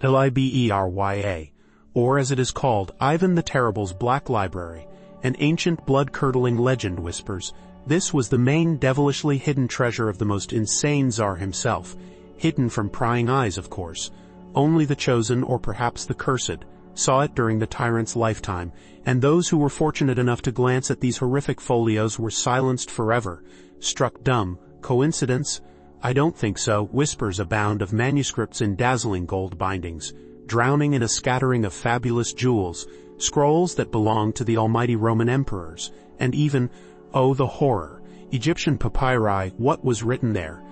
Liberia, or as it is called, Ivan the Terrible's Black Library, an ancient blood-curdling legend whispers, this was the main devilishly hidden treasure of the most insane Tsar himself, hidden from prying eyes, of course. Only the chosen, or perhaps the cursed, saw it during the tyrant's lifetime, and those who were fortunate enough to glance at these horrific folios were silenced forever, struck dumb. Coincidence? I don't think so. Whispers abound of manuscripts in dazzling gold bindings, drowning in a scattering of fabulous jewels, scrolls that belonged to the almighty Roman emperors, and even, oh the horror, Egyptian papyri. What was written there?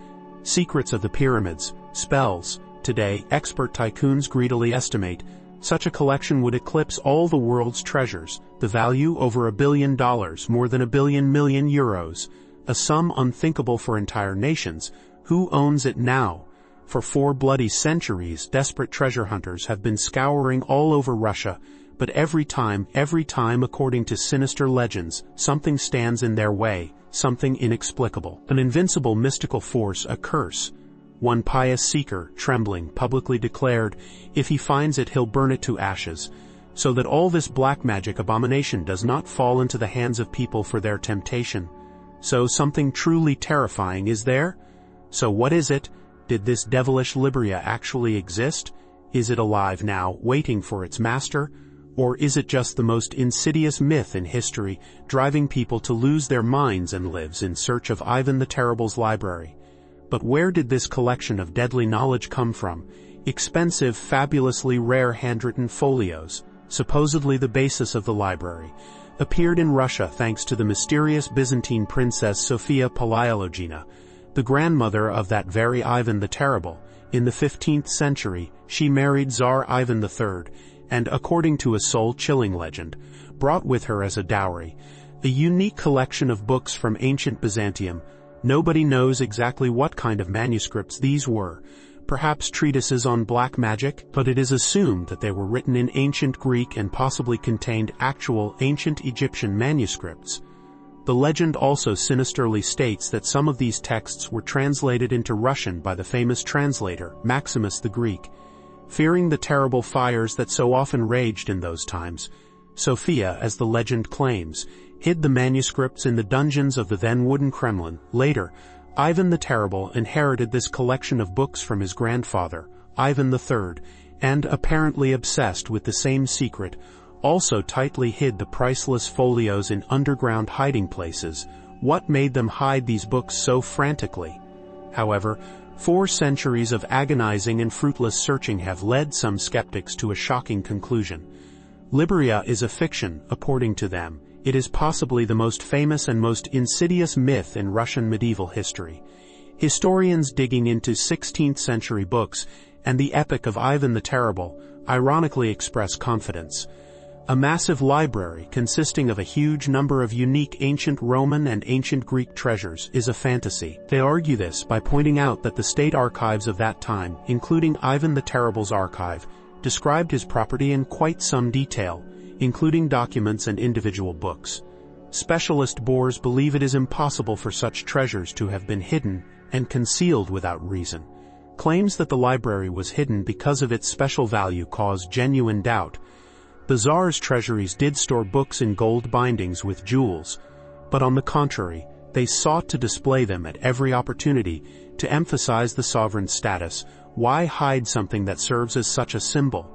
Secrets of the pyramids, spells. Today, expert tycoons greedily estimate such a collection would eclipse all the world's treasures, the value over $1 billion, more than 1 billion million euros, a sum unthinkable for entire nations. Who owns it now? For 4 bloody centuries, desperate treasure hunters have been scouring all over Russia, but every time, according to sinister legends, something stands in their way, something inexplicable. An invincible mystical force, a curse. One pious seeker, trembling, publicly declared, if he finds it he'll burn it to ashes, so that all this black magic abomination does not fall into the hands of people for their temptation. So something truly terrifying is there? So what is it? Did this devilish Liberia actually exist? Is it alive now, waiting for its master? Or is it just the most insidious myth in history, driving people to lose their minds and lives in search of Ivan the Terrible's library? But where did this collection of deadly knowledge come from? Expensive, fabulously rare handwritten folios, supposedly the basis of the library, appeared in Russia thanks to the mysterious Byzantine princess Sophia Palaiologina, the grandmother of that very Ivan the Terrible. In the 15th century, she married Tsar Ivan III, and, according to a soul-chilling legend, brought with her as a dowry a unique collection of books from ancient Byzantium. Nobody knows exactly what kind of manuscripts these were, perhaps treatises on black magic, but it is assumed that they were written in ancient Greek and possibly contained actual ancient Egyptian manuscripts. The legend also sinisterly states that some of these texts were translated into Russian by the famous translator, Maximus the Greek. Fearing the terrible fires that so often raged in those times, Sophia, as the legend claims, hid the manuscripts in the dungeons of the then wooden Kremlin. Later, Ivan the Terrible inherited this collection of books from his grandfather, Ivan III, and, apparently obsessed with the same secret, also tightly hid the priceless folios in underground hiding places. What made them hide these books so frantically? However, 4 centuries of agonizing and fruitless searching have led some skeptics to a shocking conclusion. Liberia is a fiction, according to them. It is possibly the most famous and most insidious myth in Russian medieval history. Historians digging into 16th-century books and the epic of Ivan the Terrible ironically express confidence. A massive library consisting of a huge number of unique ancient Roman and ancient Greek treasures is a fantasy. They argue this by pointing out that the state archives of that time, including Ivan the Terrible's archive, described his property in quite some detail, including documents and individual books. Specialist bores believe it is impossible for such treasures to have been hidden and concealed without reason. Claims that the library was hidden because of its special value cause genuine doubt. The Tsar's treasuries did store books in gold bindings with jewels, but on the contrary, they sought to display them at every opportunity to emphasize the sovereign's status. Why hide something that serves as such a symbol?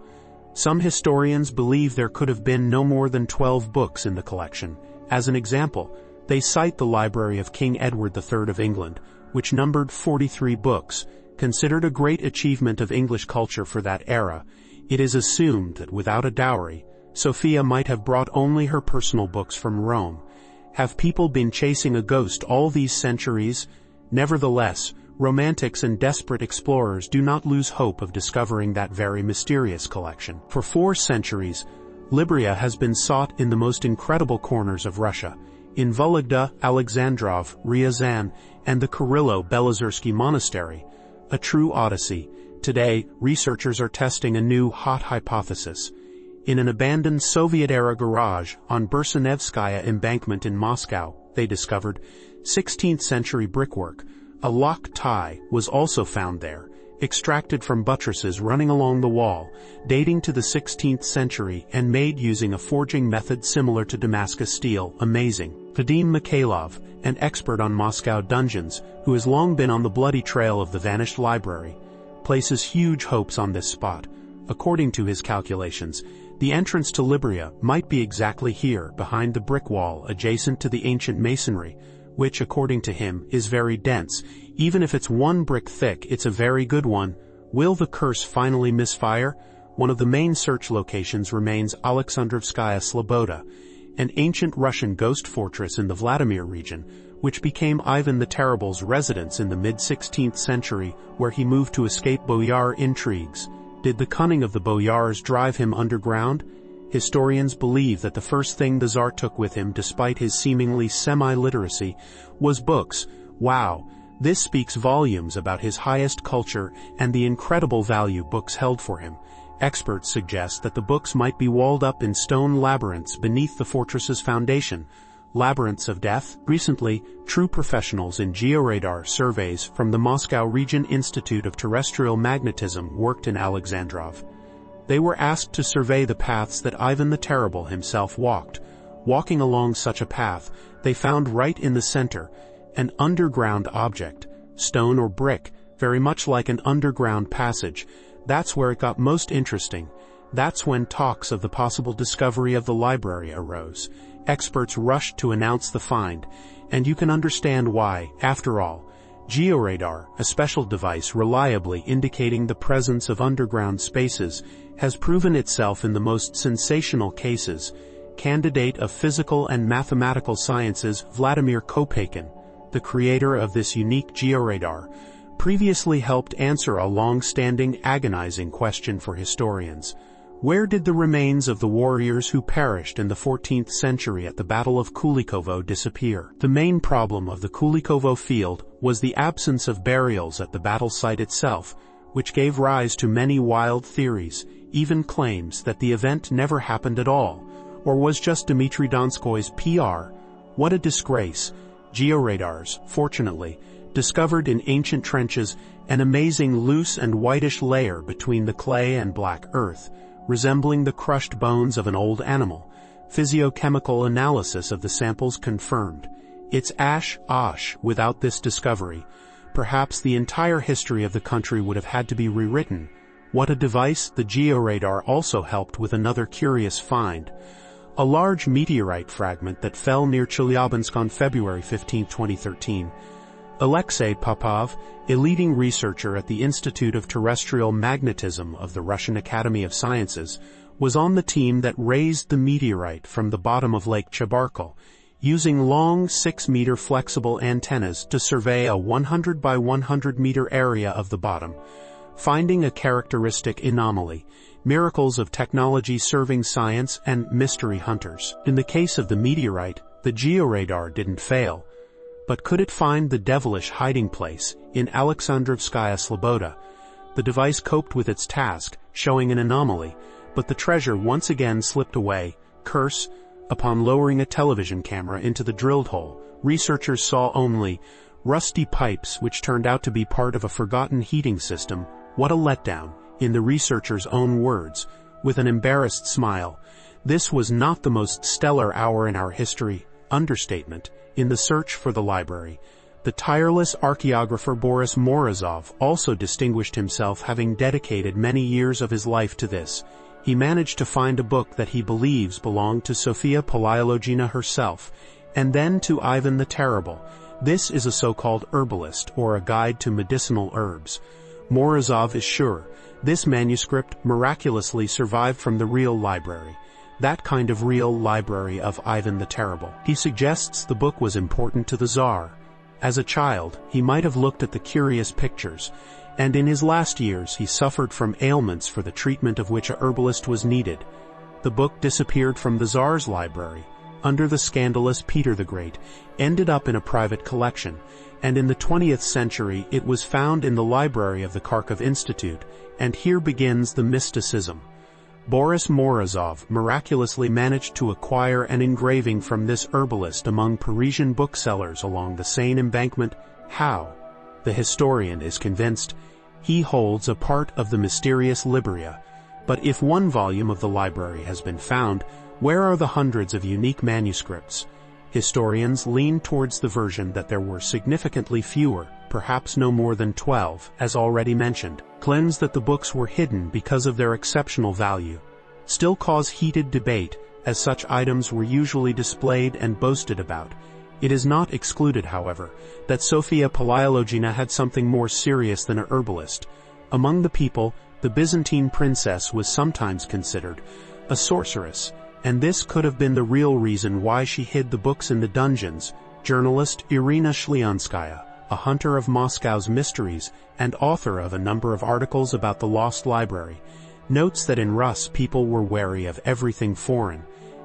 Some historians believe there could have been no more than 12 books in the collection. As an example, they cite the library of King Edward III of England, which numbered 43 books, considered a great achievement of English culture for that era. It is assumed that without a dowry, Sophia might have brought only her personal books from Rome. Have people been chasing a ghost all these centuries? Nevertheless, romantics and desperate explorers do not lose hope of discovering that very mysterious collection. For 4 centuries, Liberia has been sought in the most incredible corners of Russia, in Vologda, Alexandrov, Ryazan, and the Kirillo-Belozersky Monastery, a true odyssey. Today, researchers are testing a new hot hypothesis. In an abandoned Soviet-era garage on Bersenevskaya embankment in Moscow, they discovered 16th-century brickwork. A lock tie was also found there, extracted from buttresses running along the wall, dating to the 16th century and made using a forging method similar to Damascus steel. Amazing. Vadim Mikhailov, an expert on Moscow dungeons, who has long been on the bloody trail of the vanished library, places huge hopes on this spot. According to his calculations, the entrance to Liberia might be exactly here, behind the brick wall adjacent to the ancient masonry, which, according to him, is very dense. Even if it's one brick thick, it's a very good one. Will the curse finally misfire? One of the main search locations remains Alexandrovskaya Sloboda, an ancient Russian ghost fortress in the Vladimir region, which became Ivan the Terrible's residence in the mid-16th century, where he moved to escape boyar intrigues. Did the cunning of the boyars drive him underground? Historians believe that the first thing the Tsar took with him, despite his seemingly semi-literacy, was books. Wow, this speaks volumes about his highest culture and the incredible value books held for him. Experts suggest that the books might be walled up in stone labyrinths beneath the fortress's foundation. Labyrinths of death? Recently, true professionals in georadar surveys from the Moscow Region Institute of Terrestrial Magnetism worked in Alexandrov. They were asked to survey the paths that Ivan the Terrible himself walked. Walking along such a path, they found right in the center an underground object, stone or brick, very much like an underground passage. That's where it got most interesting. That's when talks of the possible discovery of the library arose. Experts rushed to announce the find, and you can understand why. After all, georadar, a special device reliably indicating the presence of underground spaces, has proven itself in the most sensational cases. Candidate of physical and mathematical sciences Vladimir Kopeikin, the creator of this unique georadar, previously helped answer a long-standing, agonizing question for historians. Where did the remains of the warriors who perished in the 14th century at the Battle of Kulikovo disappear? The main problem of the Kulikovo field was the absence of burials at the battle site itself, which gave rise to many wild theories, even claims that the event never happened at all, or was just Dmitry Donskoy's PR. What a disgrace. Georadars, fortunately, discovered in ancient trenches an amazing loose and whitish layer between the clay and black earth, resembling the crushed bones of an old animal. Physiochemical analysis of the samples confirmed. It's ash. Without this discovery, perhaps the entire history of the country would have had to be rewritten. What a device. The georadar also helped with another curious find. A large meteorite fragment that fell near Chelyabinsk on February 15, 2013. Alexei Popov, a leading researcher at the Institute of Terrestrial Magnetism of the Russian Academy of Sciences, was on the team that raised the meteorite from the bottom of Lake Chebarkul, using long 6-meter flexible antennas to survey a 100 by 100 meter area of the bottom, finding a characteristic anomaly. Miracles of technology serving science and mystery hunters. In the case of the meteorite, the georadar didn't fail. But could it find the devilish hiding place in Alexandrovskaya Sloboda? The device coped with its task, showing an anomaly, but the treasure once again slipped away. Curse. Upon lowering a television camera into the drilled hole, researchers saw only rusty pipes which turned out to be part of a forgotten heating system. What a letdown. In the researchers' own words, with an embarrassed smile, this was not the most stellar hour in our history. Understatement. In the search for the library, the tireless archaeographer Boris Morozov also distinguished himself, having dedicated many years of his life to this. He managed to find a book that he believes belonged to Sofia Palaeologina herself, and then to Ivan the Terrible. This is a so-called herbalist, or a guide to medicinal herbs. Morozov is sure this manuscript miraculously survived from the real library. That kind of real library of Ivan the Terrible. He suggests the book was important to the Tsar. As a child, he might have looked at the curious pictures, and in his last years he suffered from ailments for the treatment of which a herbalist was needed. The book disappeared from the Tsar's library, under the scandalous Peter the Great, ended up in a private collection, and in the 20th century it was found in the library of the Kharkov Institute, and here begins the mysticism. Boris Morozov miraculously managed to acquire an engraving from this herbalist among Parisian booksellers along the Seine embankment. How? The historian is convinced He holds a part of the mysterious Liberia. But if one volume of the library has been found, where are the hundreds of unique manuscripts? Historians lean towards the version that there were significantly fewer, perhaps no more than 12, as already mentioned. Claims that the books were hidden because of their exceptional value still cause heated debate, as such items were usually displayed and boasted about. It is not excluded, however, that Sophia Palaiologina had something more serious than a herbalist. Among the people, the Byzantine princess was sometimes considered a sorceress, and this could have been the real reason why she hid the books in the dungeons. Journalist Irina Shlianskaya, a hunter of Moscow's mysteries and author of a number of articles about the lost library, notes that in Rus people were wary of everything foreign,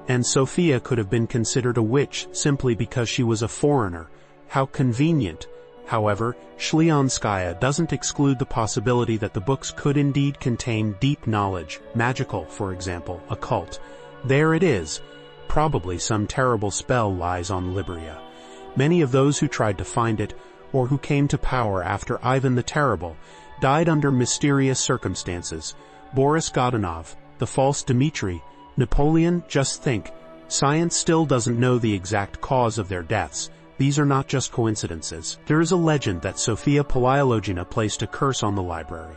and Sophia could have been considered a witch simply because she was a foreigner. How convenient. However, Shlianskaya doesn't exclude the possibility that the books could indeed contain deep knowledge, magical, for example, occult. There it is. Probably some terrible spell lies on Liberia. Many of those who tried to find it, or who came to power after Ivan the Terrible, died under mysterious circumstances. Boris Godunov, the false Dmitri, Napoleon, just think. Science still doesn't know the exact cause of their deaths. These are not just coincidences. There is a legend that Sophia Palaiologina placed a curse on the library,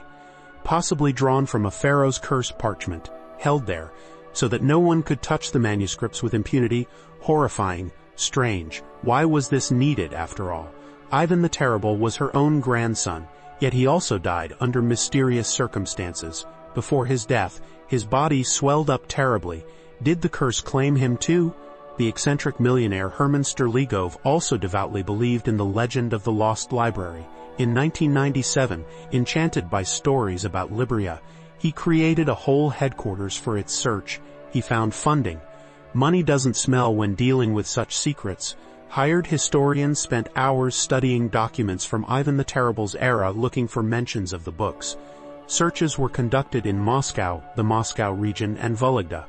possibly drawn from a pharaoh's curse parchment, held there, so that no one could touch the manuscripts with impunity. Horrifying, strange. Why was this needed, after all? Ivan the Terrible was her own grandson, yet he also died under mysterious circumstances. Before his death, his body swelled up terribly. Did the curse claim him too? The eccentric millionaire Herman Sterligov also devoutly believed in the legend of the lost library. In 1997, enchanted by stories about Liberia, he created a whole headquarters for its search. He found funding. Money doesn't smell when dealing with such secrets. Hired historians spent hours studying documents from Ivan the Terrible's era looking for mentions of the books. Searches were conducted in Moscow, the Moscow region, and Vologda.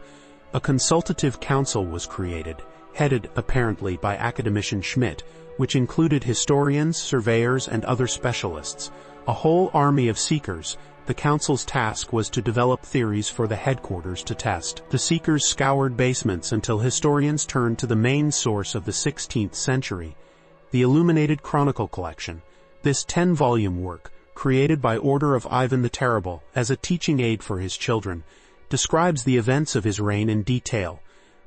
A consultative council was created, headed apparently by academician Schmidt, which included historians, surveyors, and other specialists. A whole army of seekers. The council's task was to develop theories for the headquarters to test. The seekers scoured basements until historians turned to the main source of the 16th century, the Illuminated Chronicle collection. This 10-volume work, created by order of Ivan the Terrible as a teaching aid for his children, describes the events of his reign in detail.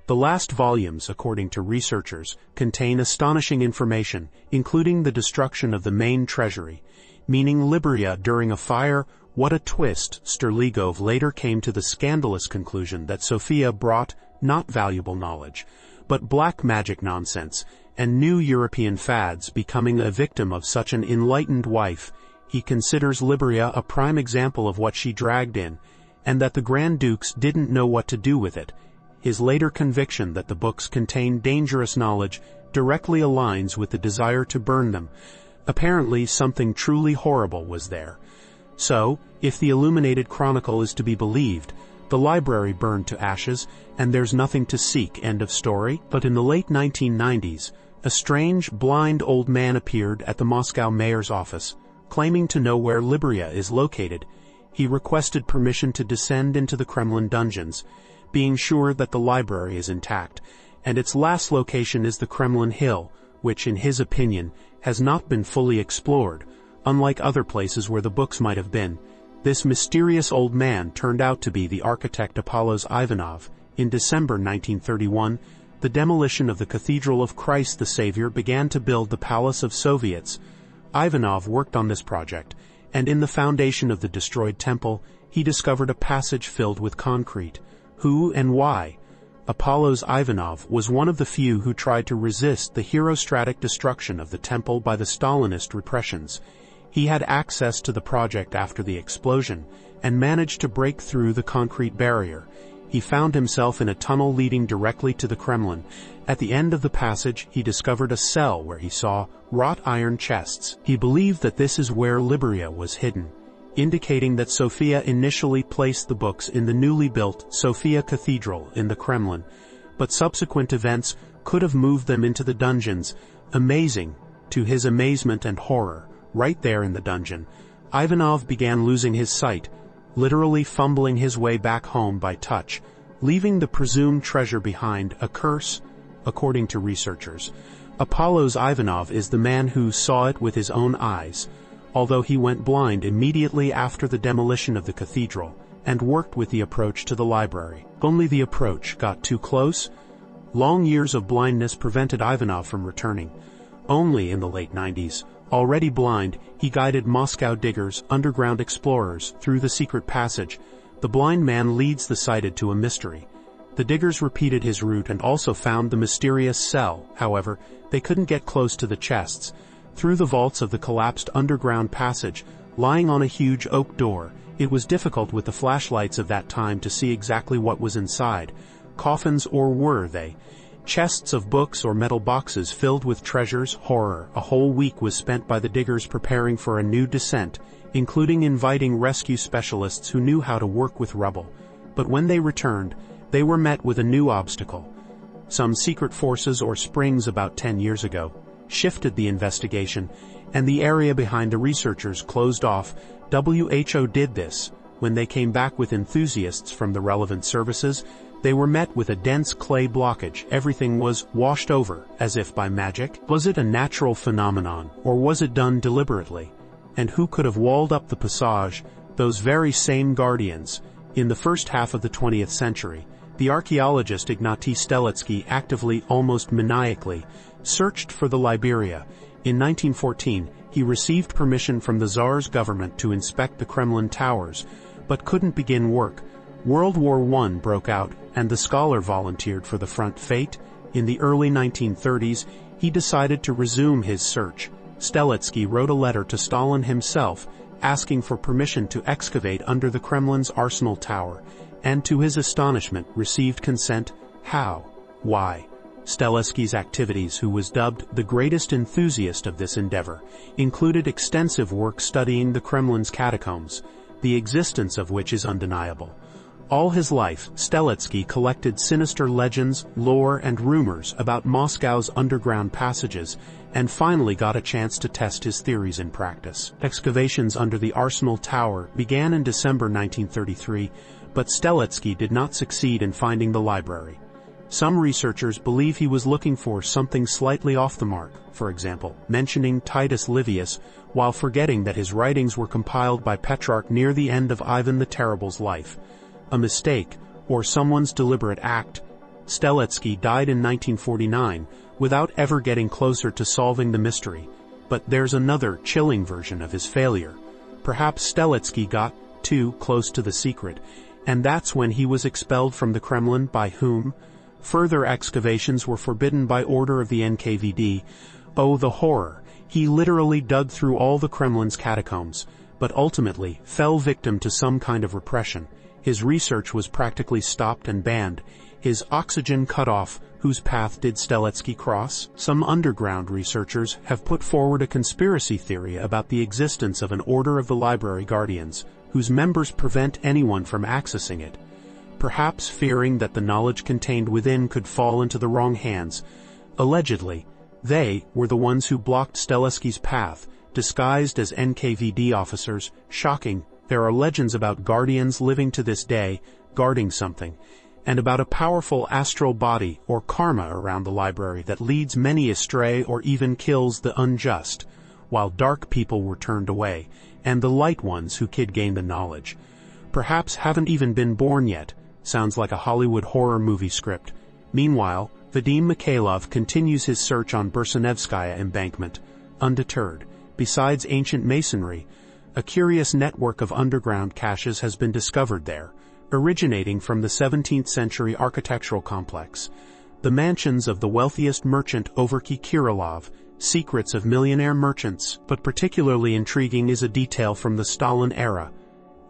The last volumes, according to researchers, contain astonishing information, including the destruction of the main treasury, meaning Liberia during a fire. What a twist! Sterligov later came to the scandalous conclusion that Sophia brought not valuable knowledge, but black magic nonsense, and new European fads, becoming a victim of such an enlightened wife. He considers Liberia a prime example of what she dragged in, and that the Grand Dukes didn't know what to do with it. His later conviction that the books contain dangerous knowledge directly aligns with the desire to burn them. Apparently, something truly horrible was there. So, if the Illuminated Chronicle is to be believed, the library burned to ashes, and there's nothing to seek. End of story. But in the late 1990s, a strange, blind old man appeared at the Moscow mayor's office, claiming to know where Liberia is located. He requested permission to descend into the Kremlin dungeons, being sure that the library is intact, and its last location is the Kremlin Hill, which, in his opinion, has not been fully explored. Unlike other places where the books might have been, this mysterious old man turned out to be the architect Apollos Ivanov. In December 1931, the demolition of the Cathedral of Christ the Savior began to build the Palace of Soviets. Ivanov worked on this project, and in the foundation of the destroyed temple, he discovered a passage filled with concrete. Who and why? Apollos Ivanov was one of the few who tried to resist the herostratic destruction of the temple by the Stalinist repressions. He had access to the project after the explosion and managed to break through the concrete barrier. He found himself in a tunnel leading directly to the Kremlin. At the end of the passage, he discovered a cell where he saw wrought iron chests. He believed that this is where Liberia was hidden, indicating that Sophia initially placed the books in the newly built Sophia Cathedral in the Kremlin, but subsequent events could have moved them into the dungeons. Amazing. To his amazement and horror, right there in the dungeon, Ivanov began losing his sight, literally fumbling his way back home by touch, leaving the presumed treasure behind, a curse, according to researchers. Apollos Ivanov is the man who saw it with his own eyes, although he went blind immediately after the demolition of the cathedral, and worked with the approach to the library. Only the approach got too close. Long years of blindness prevented Ivanov from returning. Only in the late 90s, already blind, he guided Moscow diggers, underground explorers, through the secret passage. The blind man leads the sighted to a mystery. The diggers repeated his route and also found the mysterious cell. However, they couldn't get close to the chests. Through the vaults of the collapsed underground passage, lying on a huge oak door, it was difficult with the flashlights of that time to see exactly what was inside. Coffins, or were they? Chests of books or metal boxes filled with treasures. Horror. A whole week was spent by the diggers preparing for a new descent, including inviting rescue specialists who knew how to work with rubble. But when they returned, they were met with a new obstacle. Some secret forces or springs about 10 years ago shifted the investigation, and the area behind the researchers closed off. WHO did this. When they came back with enthusiasts from the relevant services, they were met with a dense clay blockage. Everything was washed over, as if by magic. Was it a natural phenomenon, or was it done deliberately? And who could have walled up the passage? Those very same guardians. In the first half of the 20th century, the archaeologist Ignatiy Steletsky actively, almost maniacally, searched for the Liberia. In 1914, he received permission from the Tsar's government to inspect the Kremlin towers, but couldn't begin work. World War I broke out, and the scholar volunteered for the front. Fate. In the early 1930s, he decided to resume his search. Steletsky wrote a letter to Stalin himself, asking for permission to excavate under the Kremlin's Arsenal Tower, and to his astonishment received consent. How? Why? Steletsky's activities, who was dubbed the greatest enthusiast of this endeavor, included extensive work studying the Kremlin's catacombs, the existence of which is undeniable. All his life, Steletsky collected sinister legends, lore, and rumors about Moscow's underground passages, and finally got a chance to test his theories in practice. Excavations under the Arsenal Tower began in December 1933, but Steletsky did not succeed in finding the library. Some researchers believe he was looking for something slightly off the mark, for example, mentioning Titus Livius, while forgetting that his writings were compiled by Petrarch near the end of Ivan the Terrible's life. A mistake, or someone's deliberate act. Steletsky died in 1949 without ever getting closer to solving the mystery. But there's another, chilling version of his failure. Perhaps Steletsky got too close to the secret, and that's when he was expelled from the Kremlin. By whom? Further excavations were forbidden by order of the NKVD. Oh, the horror! He literally dug through all the Kremlin's catacombs, but ultimately fell victim to some kind of repression. His research was practically stopped and banned. His oxygen cut off. Whose path did Steletsky cross? Some underground researchers have put forward a conspiracy theory about the existence of an order of the library guardians, whose members prevent anyone from accessing it, perhaps fearing that the knowledge contained within could fall into the wrong hands. Allegedly, they were the ones who blocked Steletsky's path, disguised as NKVD officers. Shocking. There are legends about guardians living to this day, guarding something, and about a powerful astral body or karma around the library that leads many astray or even kills the unjust, while dark people were turned away, and the light ones who could gain the knowledge. Perhaps haven't even been born yet. Sounds like a Hollywood horror movie script. Meanwhile, Vadim Mikhailov continues his search on Bersenevskaya embankment, undeterred. Besides ancient masonry, a curious network of underground caches has been discovered there, originating from the 17th century architectural complex. The mansions of the wealthiest merchant Overky Kirilov, secrets of millionaire merchants, but particularly intriguing is a detail from the Stalin era.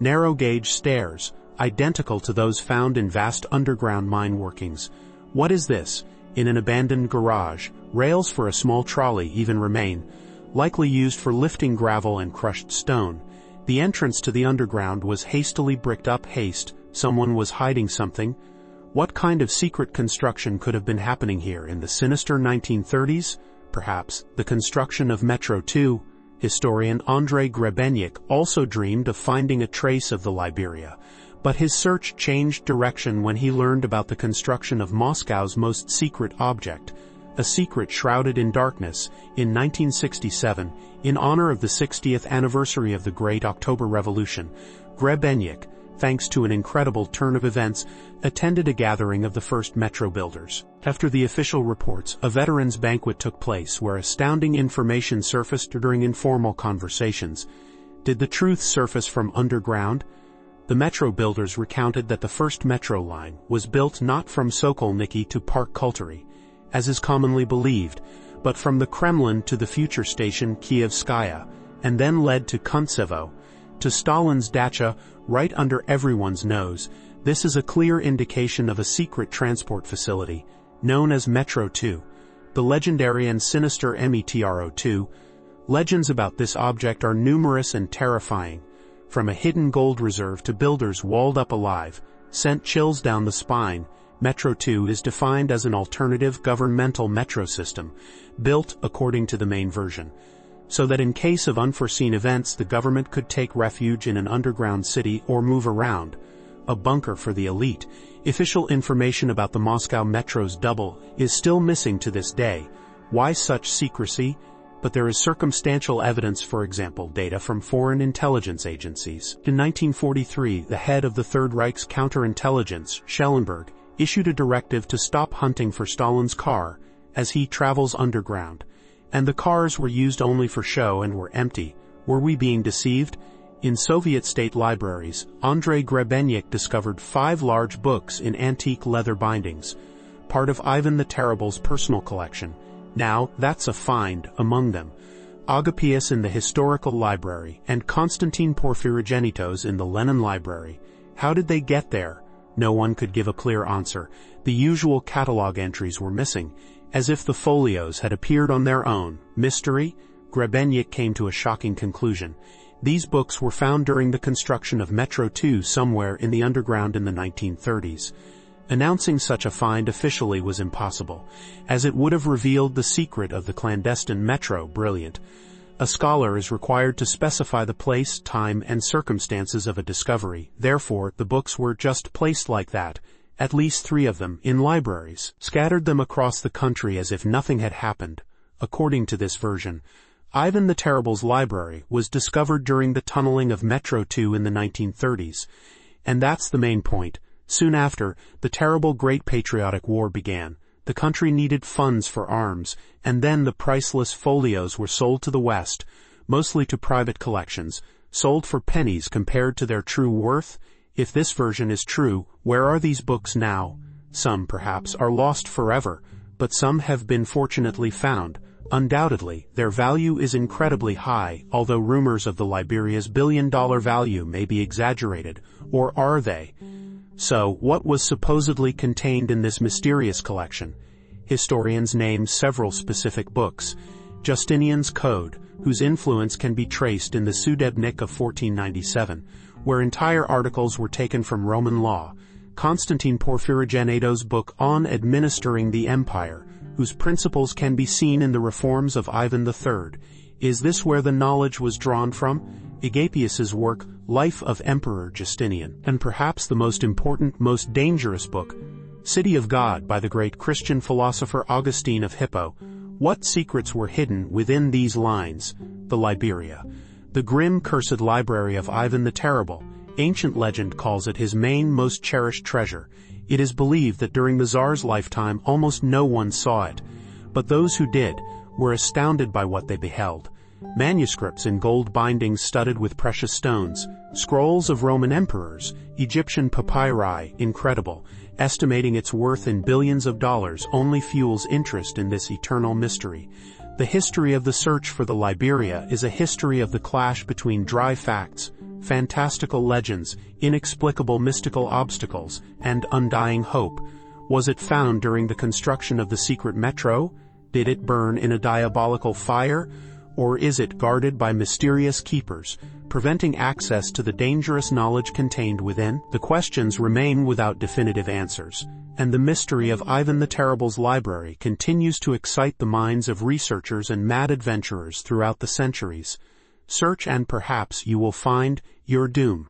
Narrow-gauge stairs, identical to those found in vast underground mine workings. What is this? In an abandoned garage, rails for a small trolley even remain, likely used for lifting gravel and crushed stone. The entrance to the underground was hastily bricked up. Someone was hiding something. What kind of secret construction could have been happening here in the sinister 1930s? Perhaps the construction of Metro 2. Historian Andrei Grebennik also dreamed of finding a trace of the Liberia, but his search changed direction when he learned about the construction of Moscow's most secret object, a secret shrouded in darkness, in 1967, in honor of the 60th anniversary of the Great October Revolution. Grebennik, thanks to an incredible turn of events, attended a gathering of the first metro builders. After the official reports, a veterans' banquet took place where astounding information surfaced during informal conversations. Did the truth surface from underground? The metro builders recounted that the first metro line was built not from Sokolniki to Park Kultury, as is commonly believed, but from the Kremlin to the future station Kievskaya, and then led to Kuntsevo, to Stalin's dacha, right under everyone's nose. This is a clear indication of a secret transport facility, known as Metro 2, the legendary and sinister Metro 2. Legends about this object are numerous and terrifying, from a hidden gold reserve to builders walled up alive, sent chills down the spine. Metro 2 is defined as an alternative governmental metro system, built according to the main version, so that in case of unforeseen events the government could take refuge in an underground city or move around. A bunker for the elite. Official information about the Moscow Metro's double is still missing to this day. Why such secrecy? But there is circumstantial evidence, for example, data from foreign intelligence agencies. In 1943, the head of the Third Reich's counterintelligence, Schellenberg, issued a directive to stop hunting for Stalin's car as he travels underground, and the cars were used only for show and were empty. Were we being deceived? In Soviet state libraries, Andrei Grebennik discovered 5 large books in antique leather bindings, part of Ivan the Terrible's personal collection. Now, that's a find among them. Agapius in the Historical Library and Konstantin Porphyrogenitos in the Lenin Library. How did they get there? No one could give a clear answer. The usual catalog entries were missing, as if the folios had appeared on their own. Mystery? Grebennik came to a shocking conclusion. These books were found during the construction of Metro 2 somewhere in the underground in the 1930s. Announcing such a find officially was impossible, as it would have revealed the secret of the clandestine metro. Brilliant. A scholar is required to specify the place, time, and circumstances of a discovery. Therefore, the books were just placed like that, at least 3 of them, in libraries, scattered them across the country as if nothing had happened. According to this version, Ivan the Terrible's library was discovered during the tunneling of Metro 2 in the 1930s. And that's the main point. Soon after, the terrible Great Patriotic War began. The country needed funds for arms, and then the priceless folios were sold to the West, mostly to private collections, sold for pennies compared to their true worth. If this version is true, where are these books now? Some, perhaps, are lost forever, but some have been fortunately found. Undoubtedly, their value is incredibly high, although rumors of the Liberia's billion-dollar value may be exaggerated. Or are they? So, what was supposedly contained in this mysterious collection? Historians name several specific books. Justinian's Code, whose influence can be traced in the Sudebnik of 1497, where entire articles were taken from Roman law. Konstantin Porphyrogenitos' book on administering the empire, whose principles can be seen in the reforms of Ivan III. Is this where the knowledge was drawn from? Agapius's work, Life of Emperor Justinian, and perhaps the most important, most dangerous book, City of God by the great Christian philosopher Augustine of Hippo. What secrets were hidden within these lines? The Liberia, the grim, cursed library of Ivan the Terrible. Ancient legend calls it his main, most cherished treasure. It is believed that during the Tsar's lifetime almost no one saw it, but those who did were astounded by what they beheld. Manuscripts in gold bindings studded with precious stones, scrolls of Roman emperors, Egyptian papyri, incredible. Estimating its worth in billions of dollars only fuels interest in this eternal mystery. The history of the search for the Liberia is a history of the clash between dry facts, fantastical legends, inexplicable mystical obstacles, and undying hope. Was it found during the construction of the secret metro? Did it burn in a diabolical fire? Or is it guarded by mysterious keepers, preventing access to the dangerous knowledge contained within? The questions remain without definitive answers, and the mystery of Ivan the Terrible's library continues to excite the minds of researchers and mad adventurers throughout the centuries. Search and perhaps you will find your doom.